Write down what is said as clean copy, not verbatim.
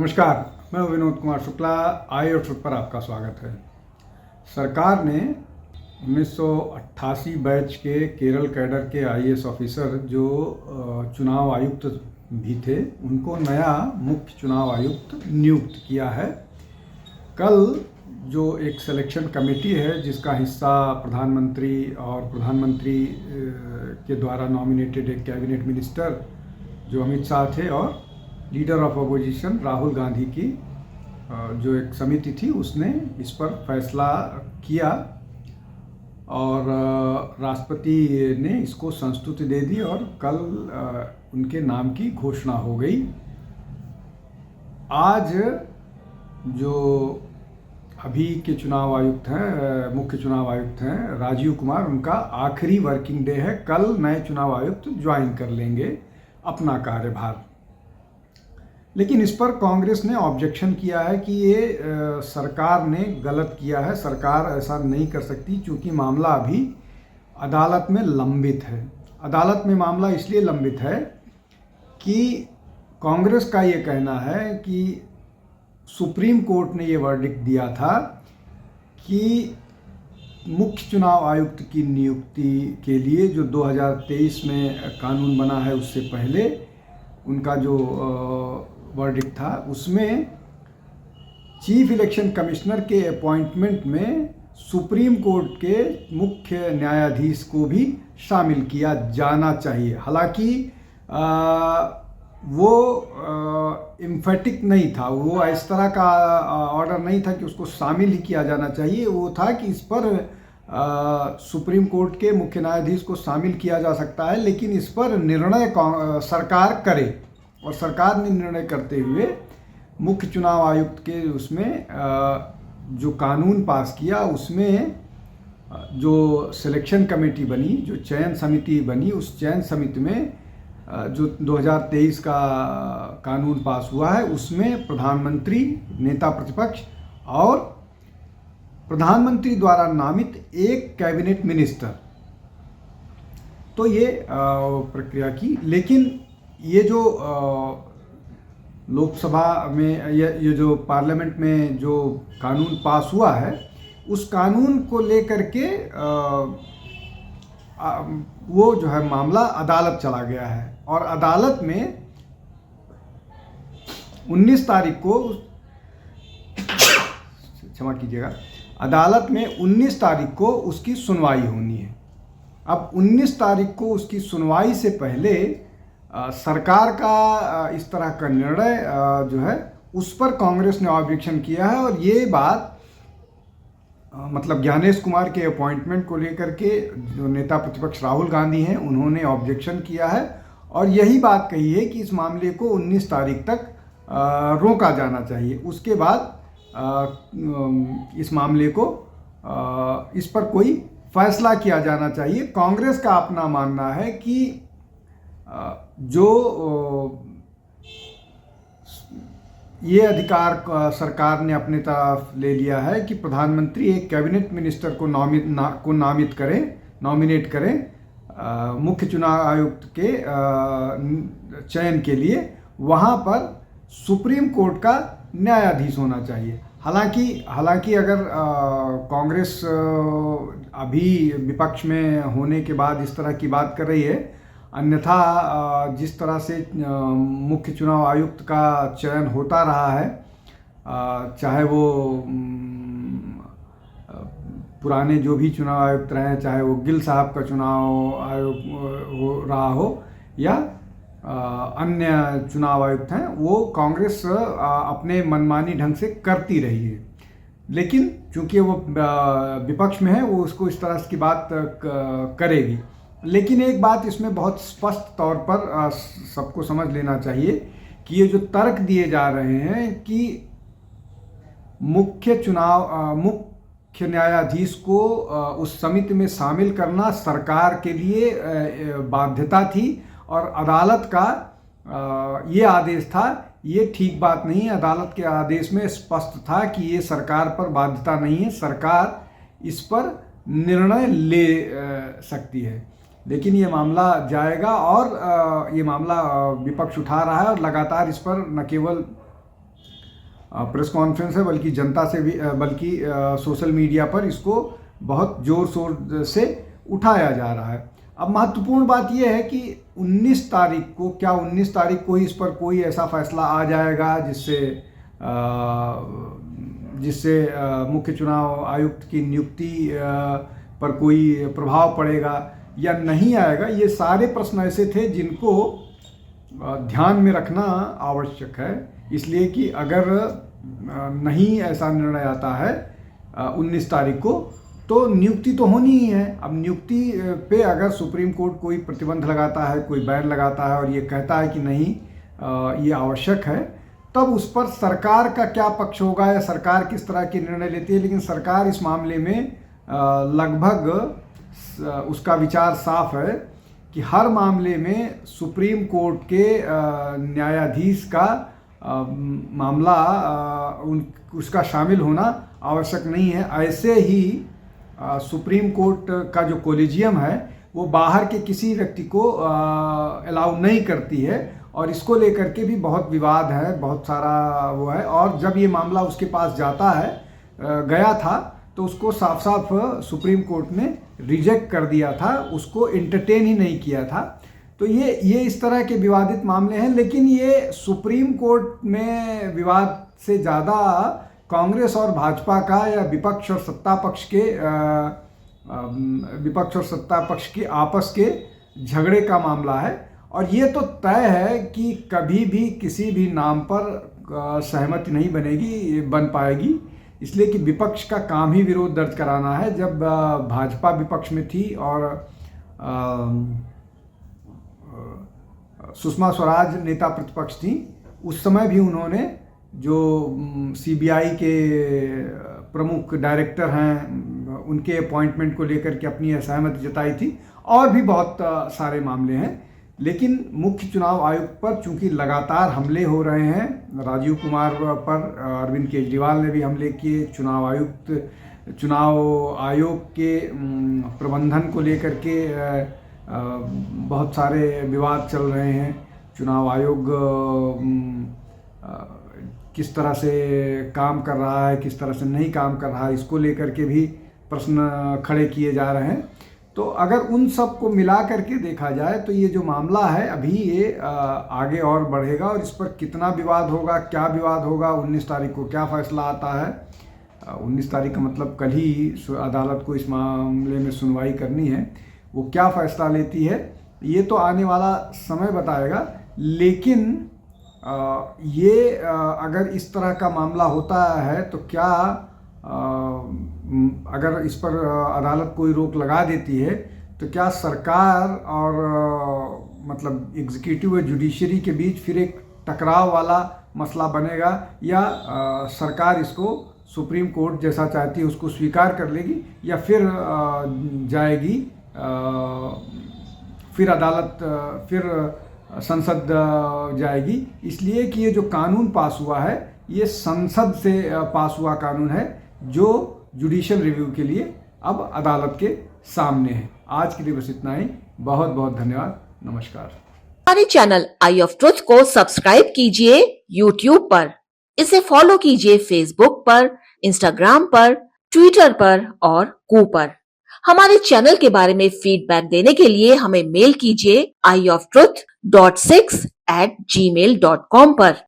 नमस्कार, मैं विनोद कुमार शुक्ला। आई और ट्रुथ पर आपका स्वागत है। सरकार ने 1988 बैच के केरल कैडर के आईएएस ऑफिसर जो चुनाव आयुक्त भी थे, उनको नया मुख्य चुनाव आयुक्त नियुक्त किया है। कल जो एक सिलेक्शन कमेटी है जिसका हिस्सा प्रधानमंत्री और प्रधानमंत्री के द्वारा नॉमिनेटेड एक कैबिनेट मिनिस्टर जो अमित शाह थे और leader of opposition Rahul Gandhi की जो एक समिति थी, उसने इस पर फैसला किया और राष्ट्रपति ने इसको संस्तुति दे दी और कल उनके नाम की घोषणा हो गई। आज जो अभी के चुनाव आयुक्त हैं, मुख्य चुनाव आयुक्त हैं राजीव कुमार, उनका आखिरी वर्किंग डे है। कल नए चुनाव आयुक्त ज्वाइन कर लेंगे अपना कार्यभार। लेकिन इस पर कांग्रेस ने ऑब्जेक्शन किया है कि ये सरकार ने गलत किया है, सरकार ऐसा नहीं कर सकती क्योंकि मामला अभी अदालत में लंबित है। अदालत में मामला इसलिए लंबित है कि कांग्रेस का ये कहना है कि सुप्रीम कोर्ट ने ये वर्डिक्ट दिया था कि मुख्य चुनाव आयुक्त की नियुक्ति के लिए जो 2023 में कानून बना है, उससे पहले उनका जो वर्डिक्ट था उसमें चीफ इलेक्शन कमिश्नर के अपॉइंटमेंट में सुप्रीम कोर्ट के मुख्य न्यायाधीश को भी शामिल किया जाना चाहिए। हालांकि वो एम्फेटिक नहीं था, वो इस तरह का ऑर्डर नहीं था कि उसको शामिल ही किया जाना चाहिए। वो था कि इस पर सुप्रीम कोर्ट के मुख्य न्यायाधीश को शामिल किया जा सकता है, लेकिन इस पर निर्णय सरकार करे। और सरकार ने निर्णय करते हुए मुख्य चुनाव आयुक्त के उसमें जो कानून पास किया, उसमें जो सिलेक्शन कमेटी बनी, जो चयन समिति बनी, उस चयन समिति में जो 2023 का कानून पास हुआ है, उसमें प्रधानमंत्री, नेता प्रतिपक्ष और प्रधानमंत्री द्वारा नामित एक कैबिनेट मिनिस्टर, तो ये प्रक्रिया की। लेकिन ये जो लोकसभा में ये जो पार्लियामेंट में जो कानून पास हुआ है, उस कानून को लेकर के वो जो है मामला अदालत चला गया है और अदालत में 19 तारीख को, क्षमा कीजिएगा, अदालत में 19 तारीख को उसकी सुनवाई होनी है। अब 19 तारीख को उसकी सुनवाई से पहले सरकार का इस तरह का निर्णय जो है उस पर कांग्रेस ने ऑब्जेक्शन किया है। और ये बात मतलब ज्ञानेश कुमार के अपॉइंटमेंट को लेकर के जो नेता प्रतिपक्ष राहुल गांधी हैं, उन्होंने ऑब्जेक्शन किया है और यही बात कही है कि इस मामले को 19 तारीख तक रोका जाना चाहिए। उसके बाद इस मामले को इस पर कोई फैसला किया जाना चाहिए। कांग्रेस का अपना मानना है कि जो ये अधिकार सरकार ने अपने तरफ ले लिया है कि प्रधानमंत्री एक कैबिनेट मिनिस्टर को नॉमिनेट करें मुख्य चुनाव आयुक्त के चयन के लिए, वहाँ पर सुप्रीम कोर्ट का न्यायाधीश होना चाहिए। हालांकि अगर कांग्रेस अभी विपक्ष में होने के बाद इस तरह की बात कर रही है, अन्यथा जिस तरह से मुख्य चुनाव आयुक्त का चयन होता रहा है, चाहे वो पुराने जो भी चुनाव आयुक्त रहे हैं, चाहे वो गिल साहब का चुनाव आयोग हो रहा हो या अन्य चुनाव आयुक्त हैं, वो कांग्रेस अपने मनमानी ढंग से करती रही है। लेकिन चूंकि वो विपक्ष में है, वो उसको इस तरह की बात करेगी। लेकिन एक बात इसमें बहुत स्पष्ट तौर पर सबको समझ लेना चाहिए कि ये जो तर्क दिए जा रहे हैं कि मुख्य न्यायाधीश को उस समिति में शामिल करना सरकार के लिए बाध्यता थी और अदालत का ये आदेश था, ये ठीक बात नहीं है। अदालत के आदेश में स्पष्ट था कि ये सरकार पर बाध्यता नहीं है, सरकार इस पर निर्णय ले सकती है। लेकिन ये मामला जाएगा और ये मामला विपक्ष उठा रहा है और लगातार इस पर न केवल प्रेस कॉन्फ्रेंस है, बल्कि जनता से भी बल्कि सोशल मीडिया पर इसको बहुत ज़ोर शोर से उठाया जा रहा है। अब महत्वपूर्ण बात यह है कि 19 तारीख को, क्या 19 तारीख को ही इस पर कोई ऐसा फैसला आ जाएगा जिससे मुख्य चुनाव आयुक्त की नियुक्ति पर कोई प्रभाव पड़ेगा या नहीं आएगा? ये सारे प्रश्न ऐसे थे जिनको ध्यान में रखना आवश्यक है, इसलिए कि अगर नहीं ऐसा निर्णय आता है 19 तारीख को, तो नियुक्ति तो होनी ही है। अब नियुक्ति पे अगर सुप्रीम कोर्ट कोई प्रतिबंध लगाता है, कोई बैन लगाता है और ये कहता है कि नहीं ये आवश्यक है, तब उस पर सरकार का क्या पक्ष होगा या सरकार किस तरह के निर्णय लेती है। लेकिन सरकार इस मामले में लगभग उसका विचार साफ है कि हर मामले में सुप्रीम कोर्ट के न्यायाधीश का मामला उसका शामिल होना आवश्यक नहीं है। ऐसे ही सुप्रीम कोर्ट का जो कोलिजियम है वो बाहर के किसी व्यक्ति को अलाउ नहीं करती है, और इसको लेकर के भी बहुत विवाद है, बहुत सारा वो है। और जब ये मामला उसके पास गया था तो उसको साफ साफ सुप्रीम कोर्ट ने रिजेक्ट कर दिया था, उसको एंटरटेन ही नहीं किया था। तो ये इस तरह के विवादित मामले हैं, लेकिन ये सुप्रीम कोर्ट में विवाद से ज़्यादा कांग्रेस और भाजपा का या विपक्ष और सत्ता पक्ष के आपस के झगड़े का मामला है। और ये तो तय है कि कभी भी किसी भी नाम पर सहमति नहीं बन पाएगी, इसलिए कि विपक्ष का काम ही विरोध दर्ज कराना है। जब भाजपा विपक्ष में थी और सुषमा स्वराज नेता प्रतिपक्ष थी, उस समय भी उन्होंने जो सीबीआई के प्रमुख डायरेक्टर हैं उनके अपॉइंटमेंट को लेकर के अपनी असहमति जताई थी, और भी बहुत सारे मामले हैं। लेकिन मुख्य चुनाव आयुक्त पर चूंकि लगातार हमले हो रहे हैं, राजीव कुमार पर अरविंद केजरीवाल ने भी हमले किए, चुनाव आयोग के प्रबंधन को लेकर के बहुत सारे विवाद चल रहे हैं। चुनाव आयोग किस तरह से काम कर रहा है, किस तरह से नहीं काम कर रहा है, इसको लेकर के भी प्रश्न खड़े किए जा रहे हैं। तो अगर उन सब को मिला करके देखा जाए तो ये जो मामला है अभी ये आगे और बढ़ेगा, और इस पर कितना विवाद होगा, क्या विवाद होगा, 19 तारीख को क्या फैसला आता है। 19 तारीख का मतलब कल ही अदालत को इस मामले में सुनवाई करनी है, वो क्या फैसला लेती है ये तो आने वाला समय बताएगा। लेकिन ये अगर इस तरह का मामला होता है तो क्या अगर इस पर अदालत कोई रोक लगा देती है तो क्या सरकार और मतलब एग्जीक्यूटिव और जुडिशरी के बीच फिर एक टकराव वाला मसला बनेगा, या सरकार इसको सुप्रीम कोर्ट जैसा चाहती है उसको स्वीकार कर लेगी, या फिर जाएगी फिर अदालत फिर संसद जाएगी। इसलिए कि ये जो कानून पास हुआ है ये संसद से पास हुआ कानून है जो जुडिशियल रिव्यू के लिए अब अदालत के सामने है। आज के लिए बस इतना ही। बहुत बहुत धन्यवाद। नमस्कार। हमारे चैनल आई ऑफ ट्रुथ को सब्सक्राइब कीजिए YouTube पर, इसे फॉलो कीजिए Facebook पर, Instagram पर, Twitter पर और कू पर। हमारे चैनल के बारे में फीडबैक देने के लिए हमें मेल कीजिए ioftruth.6@gmail.com पर।